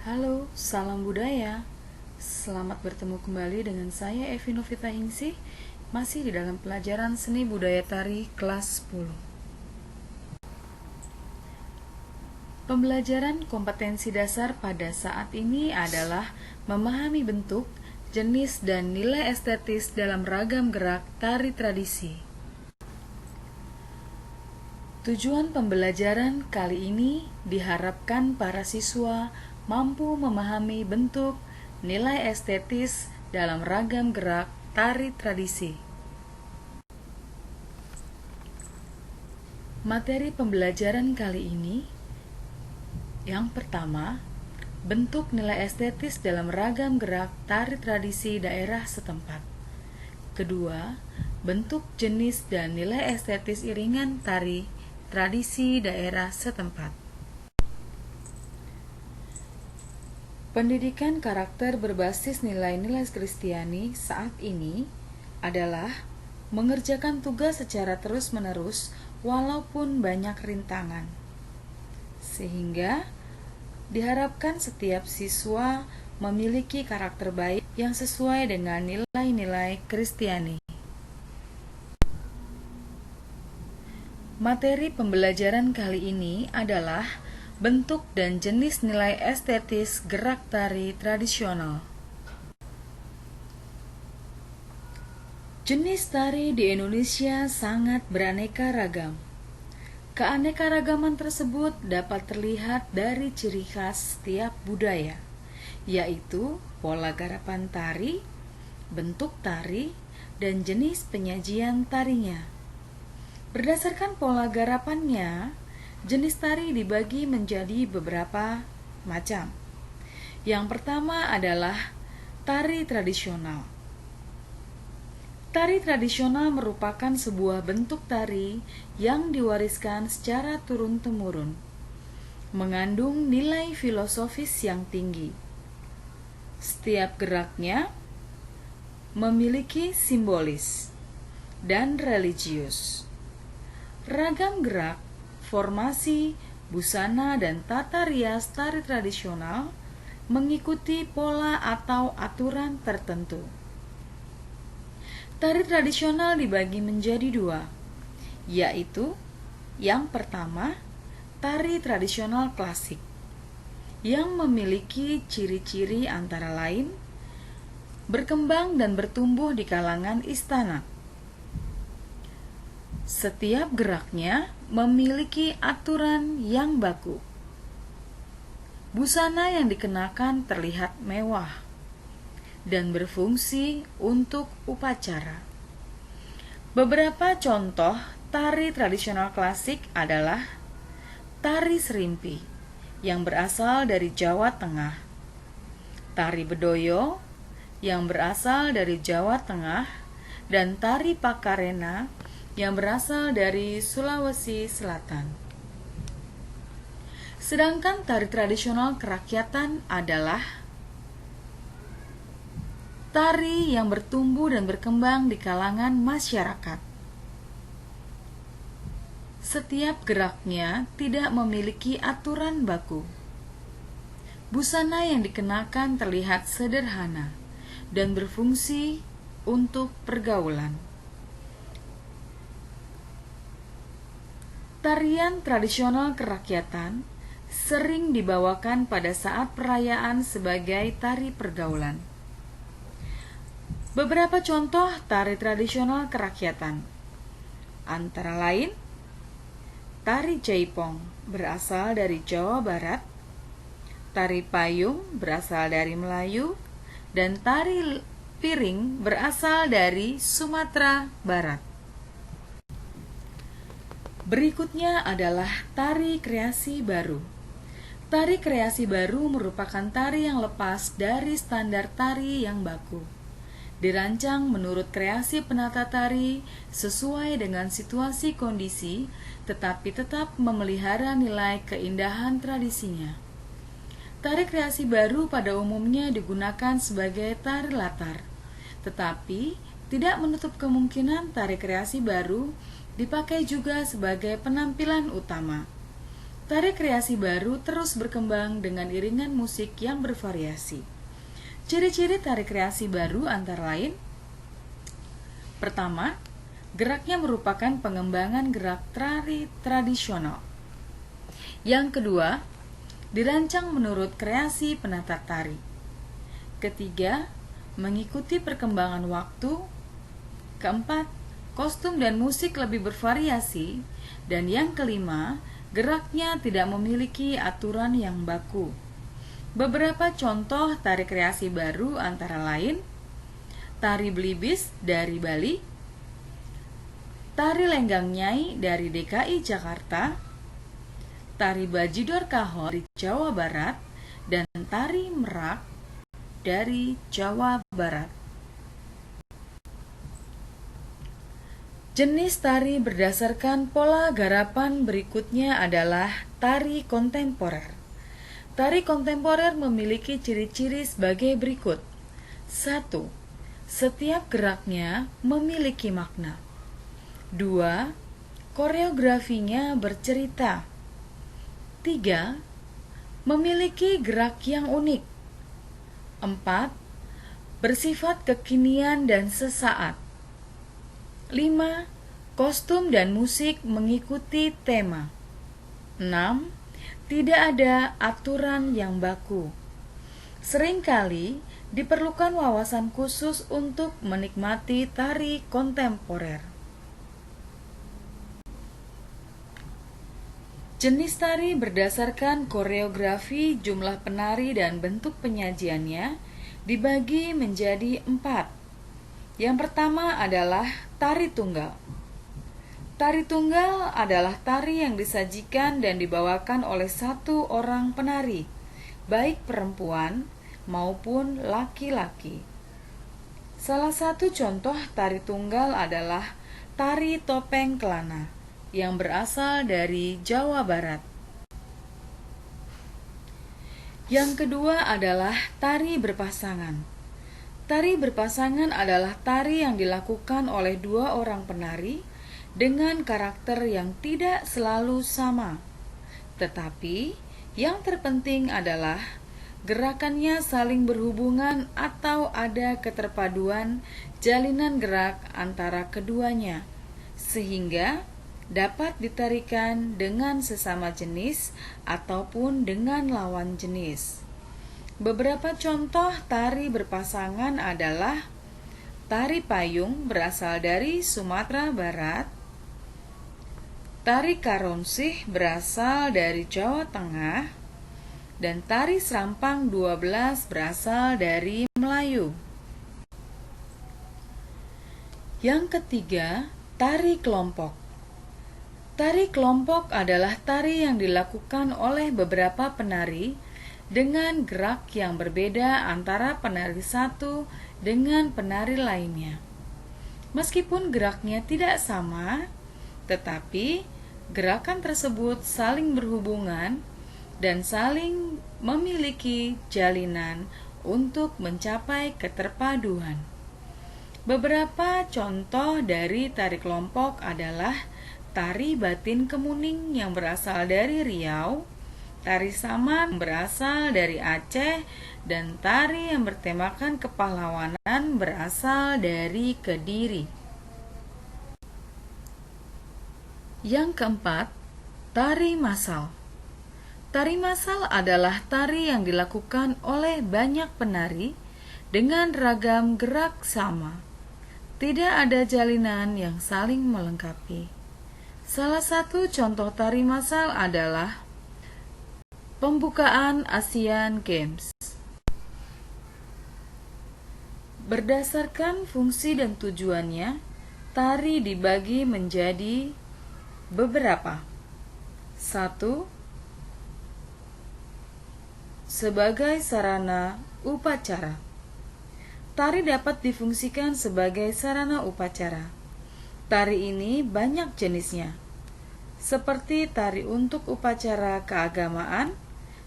Halo, salam budaya. Selamat bertemu kembali dengan saya Evi Novita Hingsi, masih di dalam pelajaran seni budaya tari kelas 10. Pembelajaran kompetensi dasar pada saat ini adalah memahami bentuk, jenis, dan nilai estetis dalam ragam gerak tari tradisi. Tujuan pembelajaran kali ini diharapkan para siswa mampu memahami bentuk, nilai estetis dalam ragam gerak tari tradisi. Materi pembelajaran kali ini yang pertama, bentuk nilai estetis dalam ragam gerak tari tradisi daerah setempat. Kedua, bentuk jenis dan nilai estetis iringan tari tradisi daerah setempat. Pendidikan karakter berbasis nilai-nilai Kristiani saat ini adalah mengerjakan tugas secara terus-menerus walaupun banyak rintangan. Sehingga diharapkan setiap siswa memiliki karakter baik yang sesuai dengan nilai-nilai Kristiani. Materi pembelajaran kali ini adalah bentuk dan jenis nilai estetis gerak tari tradisional. Jenis tari di Indonesia sangat beraneka ragam. Keanekaragaman tersebut dapat terlihat dari ciri khas setiap budaya, yaitu pola garapan tari, bentuk tari, dan jenis penyajian tarinya. Berdasarkan pola garapannya, jenis tari dibagi menjadi beberapa macam. Yang pertama adalah tari tradisional. Tari tradisional merupakan sebuah bentuk tari yang diwariskan secara turun-temurun, mengandung nilai filosofis yang tinggi. Setiap geraknya memiliki simbolis dan religius. Ragam gerak, formasi, busana, dan tata rias tari tradisional mengikuti pola atau aturan tertentu. Tari tradisional dibagi menjadi dua, yaitu yang pertama, tari tradisional klasik, yang memiliki ciri-ciri antara lain berkembang dan bertumbuh di kalangan istana. Setiap geraknya memiliki aturan yang baku. Busana yang dikenakan terlihat mewah dan berfungsi untuk upacara. Beberapa contoh tari tradisional klasik adalah tari serimpi yang berasal dari Jawa Tengah, tari bedoyo yang berasal dari Jawa Tengah, dan tari pakarena yang berasal dari Sulawesi Selatan. Sedangkan tari tradisional kerakyatan adalah tari yang bertumbuh dan berkembang di kalangan masyarakat. Setiap geraknya tidak memiliki aturan baku. Busana yang dikenakan terlihat sederhana dan berfungsi untuk pergaulan. Tarian tradisional kerakyatan sering dibawakan pada saat perayaan sebagai tari pergaulan. Beberapa contoh tari tradisional kerakyatan antara lain tari jaipong berasal dari Jawa Barat, tari payung berasal dari Melayu, dan tari piring berasal dari Sumatera Barat. Berikutnya adalah tari kreasi baru. Tari kreasi baru merupakan tari yang lepas dari standar tari yang baku. Dirancang menurut kreasi penata tari sesuai dengan situasi kondisi, tetapi tetap memelihara nilai keindahan tradisinya. Tari kreasi baru pada umumnya digunakan sebagai tari latar, tetapi tidak menutup kemungkinan tari kreasi baru dipakai juga sebagai penampilan utama. Tari kreasi baru terus berkembang dengan iringan musik yang bervariasi. Ciri-ciri tari kreasi baru antara lain: pertama, geraknya merupakan pengembangan gerak tari tradisional. Yang kedua, dirancang menurut kreasi penata tari. Ketiga, mengikuti perkembangan waktu. Keempat, kostum dan musik lebih bervariasi. Dan yang kelima, geraknya tidak memiliki aturan yang baku. Beberapa contoh tari kreasi baru antara lain: tari Belibis dari Bali, tari Lenggang Nyai dari DKI Jakarta, tari Bajidor Kahor dari Jawa Barat, dan tari Merak dari Jawa Barat. Jenis tari berdasarkan pola garapan berikutnya adalah tari kontemporer. Tari kontemporer memiliki ciri-ciri sebagai berikut. 1. Setiap geraknya memiliki makna. 2. Koreografinya bercerita. 3. Memiliki gerak yang unik. 4. Bersifat kekinian dan sesaat. 5. Kostum dan musik mengikuti tema. 6. Tidak ada aturan yang baku. Seringkali diperlukan wawasan khusus untuk menikmati tari kontemporer. Jenis tari berdasarkan koreografi, jumlah penari, dan bentuk penyajiannya dibagi menjadi 4. Yang pertama adalah tari tunggal. Tari tunggal adalah tari yang disajikan dan dibawakan oleh satu orang penari, baik perempuan maupun laki-laki. Salah satu contoh tari tunggal adalah tari topeng kelana yang berasal dari Jawa Barat. Yang kedua adalah tari berpasangan. Tari berpasangan adalah tari yang dilakukan oleh dua orang penari dengan karakter yang tidak selalu sama. Tetapi yang terpenting adalah gerakannya saling berhubungan atau ada keterpaduan jalinan gerak antara keduanya, sehingga dapat ditarikan dengan sesama jenis ataupun dengan lawan jenis. Beberapa contoh tari berpasangan adalah tari payung berasal dari Sumatera Barat, tari karonsih berasal dari Jawa Tengah, dan tari serampang 12 berasal dari Melayu. Yang ketiga, tari kelompok. Tari kelompok adalah tari yang dilakukan oleh beberapa penari dengan gerak yang berbeda antara penari satu dengan penari lainnya. Meskipun geraknya tidak sama, tetapi gerakan tersebut saling berhubungan dan saling memiliki jalinan untuk mencapai keterpaduan. Beberapa contoh dari tari kelompok adalah tari batin kemuning yang berasal dari Riau, tari saman yang berasal dari Aceh, dan tari yang bertemakan kepahlawanan berasal dari Kediri. Yang keempat, tari massal. Tari massal adalah tari yang dilakukan oleh banyak penari dengan ragam gerak sama. Tidak ada jalinan yang saling melengkapi. Salah satu contoh tari massal adalah pembukaan Asian Games. Berdasarkan fungsi dan tujuannya, tari dibagi menjadi beberapa. 1. Sebagai sarana upacara. Tari dapat difungsikan sebagai sarana upacara. Tari ini banyak jenisnya, seperti tari untuk upacara keagamaan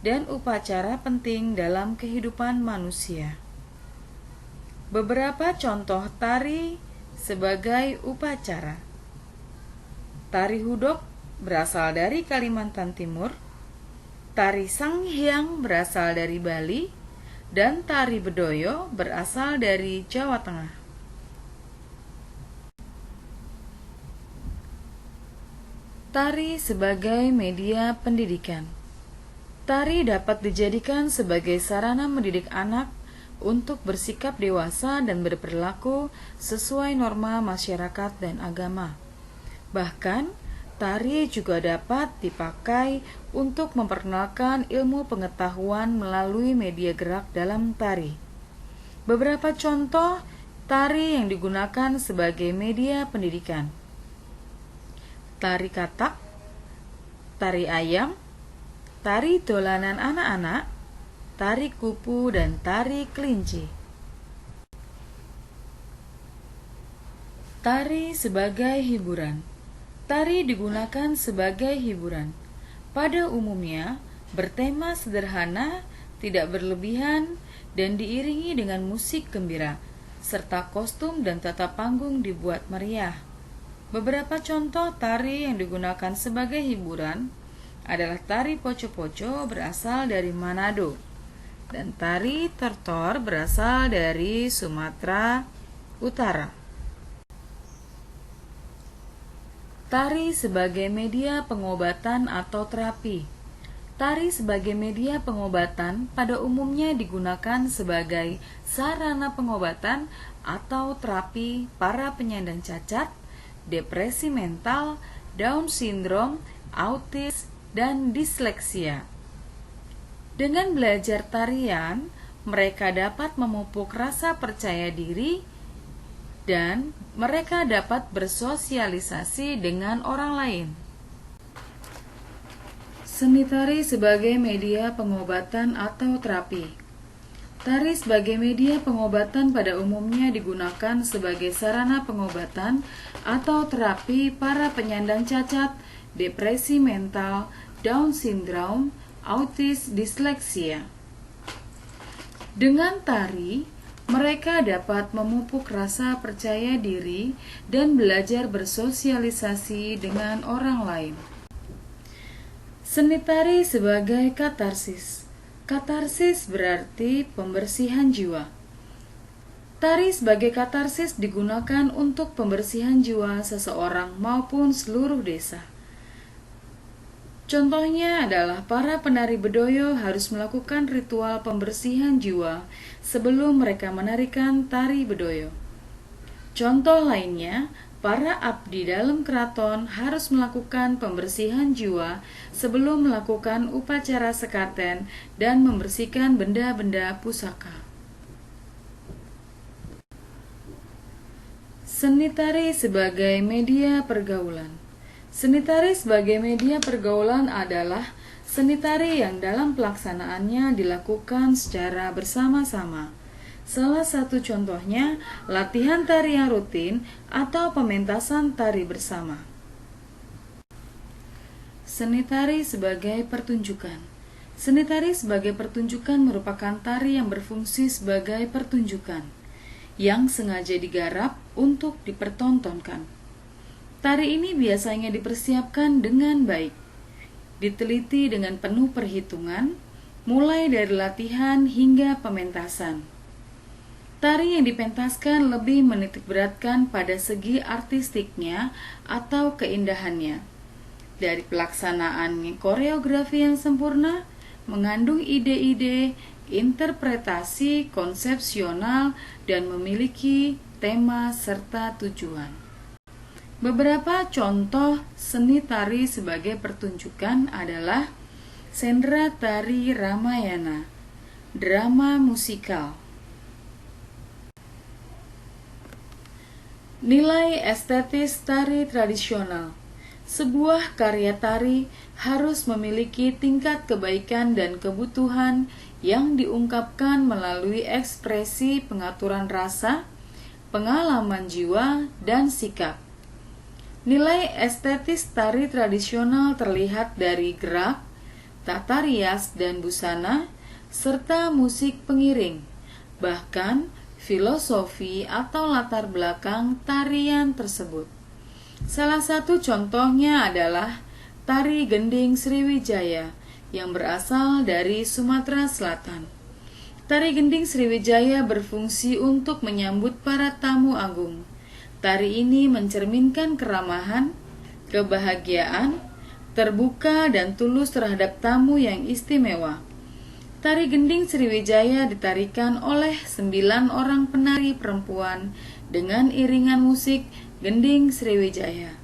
dan upacara penting dalam kehidupan manusia. Beberapa contoh tari sebagai upacara. Tari hudok berasal dari Kalimantan Timur, Tari Sanghyang berasal dari Bali dan tari Bedoyo berasal dari Jawa Tengah. Tari sebagai media pendidikan. Tari dapat dijadikan sebagai sarana mendidik anak untuk bersikap dewasa dan berperilaku sesuai norma masyarakat dan agama. Bahkan, tari juga dapat dipakai untuk memperkenalkan ilmu pengetahuan melalui media gerak dalam tari. Beberapa contoh tari yang digunakan sebagai media pendidikan: tari katak, tari ayam, tari dolanan anak-anak, tari kupu, dan tari kelinci. Tari sebagai hiburan. Tari digunakan sebagai hiburan. Pada umumnya, bertema sederhana, tidak berlebihan, dan diiringi dengan musik gembira, serta kostum dan tata panggung dibuat meriah. Beberapa contoh tari yang digunakan sebagai hiburan adalah tari poco-poco berasal dari Manado, dan tari tortor berasal dari Sumatera Utara. Tari sebagai media pengobatan atau terapi. Tari sebagai media pengobatan pada umumnya digunakan sebagai sarana pengobatan atau terapi para penyandang cacat, depresi mental, Down syndrome, autis, dan disleksia. Dengan belajar tarian, mereka dapat memupuk rasa percaya diri dan mereka dapat bersosialisasi dengan orang lain. Seni tari sebagai media pengobatan atau terapi. Tari sebagai media pengobatan pada umumnya digunakan sebagai sarana pengobatan atau terapi para penyandang cacat, depresi mental, Down syndrome, autis, disleksia. Dengan tari, mereka dapat memupuk rasa percaya diri dan belajar bersosialisasi dengan orang lain. Seni tari sebagai katarsis. Katarsis berarti pembersihan jiwa. Tari sebagai katarsis digunakan untuk pembersihan jiwa seseorang maupun seluruh desa. Contohnya adalah para penari Bedoyo harus melakukan ritual pembersihan jiwa sebelum mereka menarikan tari Bedoyo. Contoh lainnya, para abdi dalam keraton harus melakukan pembersihan jiwa sebelum melakukan upacara sekaten dan membersihkan benda-benda pusaka. Seni tari sebagai media pergaulan. Seni tari sebagai media pergaulan adalah seni tari yang dalam pelaksanaannya dilakukan secara bersama-sama. Salah satu contohnya latihan tari yang rutin atau pementasan tari bersama. Seni tari sebagai pertunjukan. Seni tari sebagai pertunjukan merupakan tari yang berfungsi sebagai pertunjukan yang sengaja digarap untuk dipertontonkan. Tari ini biasanya dipersiapkan dengan baik, diteliti dengan penuh perhitungan, mulai dari latihan hingga pementasan. Tari yang dipentaskan lebih menitikberatkan pada segi artistiknya atau keindahannya. Dari pelaksanaan koreografi yang sempurna, mengandung ide-ide, interpretasi konsepsional, dan memiliki tema serta tujuan. Beberapa contoh seni tari sebagai pertunjukan adalah sendera tari Ramayana, drama musikal. Nilai estetis tari tradisional. Sebuah karya tari harus memiliki tingkat kebaikan dan kebutuhan yang diungkapkan melalui ekspresi pengaturan rasa, pengalaman jiwa, dan sikap. Nilai estetis tari tradisional terlihat dari gerak, tata rias dan busana, serta musik pengiring, bahkan filosofi atau latar belakang tarian tersebut. Salah satu contohnya adalah tari gending Sriwijaya yang berasal dari Sumatera Selatan. Tari Gending Sriwijaya berfungsi untuk menyambut para tamu agung. Tari ini mencerminkan keramahan, kebahagiaan, terbuka dan tulus terhadap tamu yang istimewa. Tari Gending Sriwijaya ditarikan oleh 9 orang penari perempuan dengan iringan musik Gending Sriwijaya.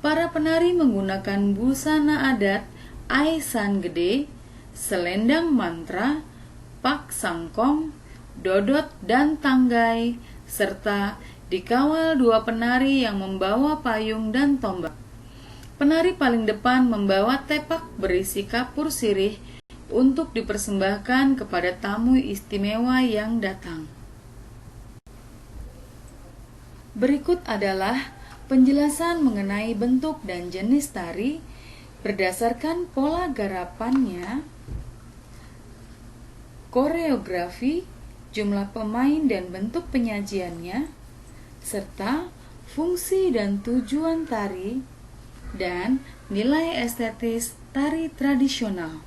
Para penari menggunakan busana adat Aisan Gede, selendang mantra, pak sangkong, dodot dan tanggai, serta dikawal 2 penari yang membawa payung dan tombak. Penari paling depan membawa tepak berisi kapur sirih untuk dipersembahkan kepada tamu istimewa yang datang. Berikut adalah penjelasan mengenai bentuk dan jenis tari berdasarkan pola garapannya, koreografi, jumlah pemain dan bentuk penyajiannya, serta fungsi dan tujuan tari, dan nilai estetis tari tradisional.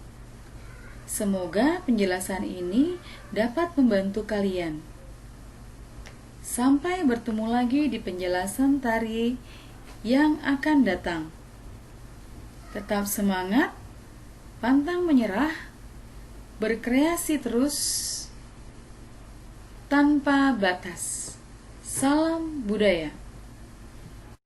Semoga penjelasan ini dapat membantu kalian. Sampai bertemu lagi di penjelasan tari yang akan datang. Tetap semangat, pantang menyerah, berkreasi terus tanpa batas. Salam budaya.